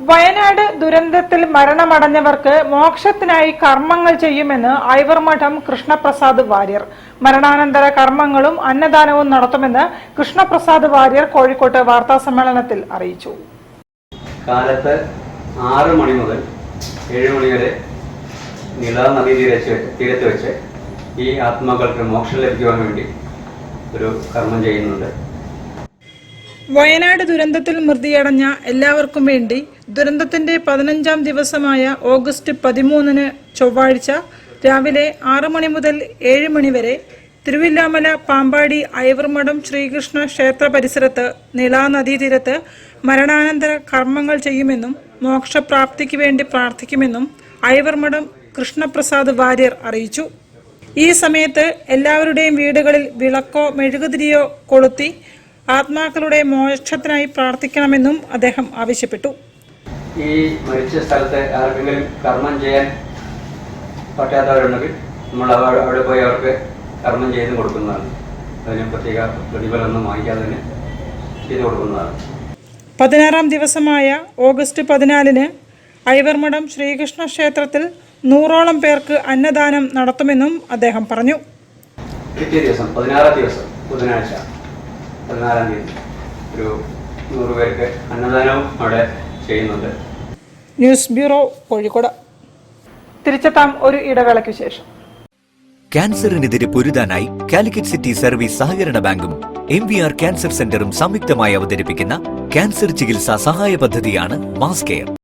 വയനാട് ദുരന്തത്തിൽ മരണമടഞ്ഞവർക്ക് മോക്ഷത്തിനായി കർമ്മങ്ങൾ ചെയ്യുമെന്ന് ഐവർമഠം കൃഷ്ണപ്രസാദ് വാര്യർ. മരണാനന്തര കർമ്മങ്ങളും അന്നദാനവും നടത്തുമെന്ന് കൃഷ്ണപ്രസാദ് വാര്യർ കോഴിക്കോട്ട് വാർത്താസമ്മേളനത്തിൽ അറിയിച്ചു. കാലത്ത് 6 മണി മുതൽ 7 മണി വരെ നിളാ നദീ തീരത്ത് വെച്ച് ഈ ആത്മാക്കൾക്ക് മോക്ഷം ലഭിക്കുവാൻ വേണ്ടി ഒരു കർമ്മം ചെയ്യുന്നുണ്ട്. വയനാട് ദുരന്തത്തിൽ മൃതിയടഞ്ഞ എല്ലാവർക്കും വേണ്ടി ദുരന്തത്തിന്റെ 15ാം ദിവസമായ ഓഗസ്റ്റ് 13 ചൊവ്വാഴ്ച രാവിലെ 6 മണി മുതൽ 7 മണി വരെ തിരുവില്ലാമല പാമ്പാടി ഐവർമഠം ശ്രീകൃഷ്ണ ക്ഷേത്ര പരിസരത്ത് നിളാ നദീതീരത്ത് മരണാനന്തര കർമ്മങ്ങൾ ചെയ്യുമെന്നും മോക്ഷപ്രാപ്തിക്ക് വേണ്ടി പ്രാർത്ഥിക്കുമെന്നും ഐവർമഠം കൃഷ്ണപ്രസാദ് വാര്യർ അറിയിച്ചു. ഈ സമയത്ത് എല്ലാവരുടെയും വീടുകളിൽ വിളക്കോ മെഴുകുതിരിയോ കൊളുത്തി ആത്മാക്കളുടെ മോക്ഷത്തിനായി പ്രാർത്ഥിക്കണമെന്നും അദ്ദേഹം ആവശ്യപ്പെട്ടു. ഈ മരിച്ച സ്ഥലത്ത് ആർക്കെങ്കിലും കർമ്മം ചെയ്യാൻ പറ്റാത്തവരുണ്ടെങ്കിൽ നമ്മൾ അവിടെ പോയി അവർക്ക് കർമ്മം ചെയ്ത് കൊടുക്കുന്നതാണ്. അതിന് പ്രത്യേക പ്രതിഫലമൊന്നും വാങ്ങിക്കാതെ തന്നെ ചെയ്ത് കൊടുക്കുന്നതാണ്. 16ാം ദിവസമായ ഓഗസ്റ്റ് 14 ഐവർമഠം ശ്രീകൃഷ്ണ ക്ഷേത്രത്തിൽ 100ഓളം പേർക്ക് അന്നദാനം നടത്തുമെന്നും അദ്ദേഹം പറഞ്ഞു. പിറ്റേ ദിവസം 16ാം ദിവസം ബുധനാഴ്ച 14ാം തീയതി ഒരു 100 പേർക്ക് അന്നദാനവും അവിടെ ചെയ്യുന്നുണ്ട്. News bureau, Kozhikode. തിരിച്ചെത്താം ഒരു ഇടവേളയ്ക്ക് ശേഷം. ക്യാൻസറിനെതിരെ പൊരുതാനായി കാലിക്കറ്റ് സിറ്റി സർവീസ് സഹകരണ ബാങ്കും MVR ക്യാൻസർ സെന്ററും സംയുക്തമായി അവതരിപ്പിക്കുന്ന ക്യാൻസർ ചികിത്സാ സഹായ പദ്ധതിയാണ് മാസ് കെയർ.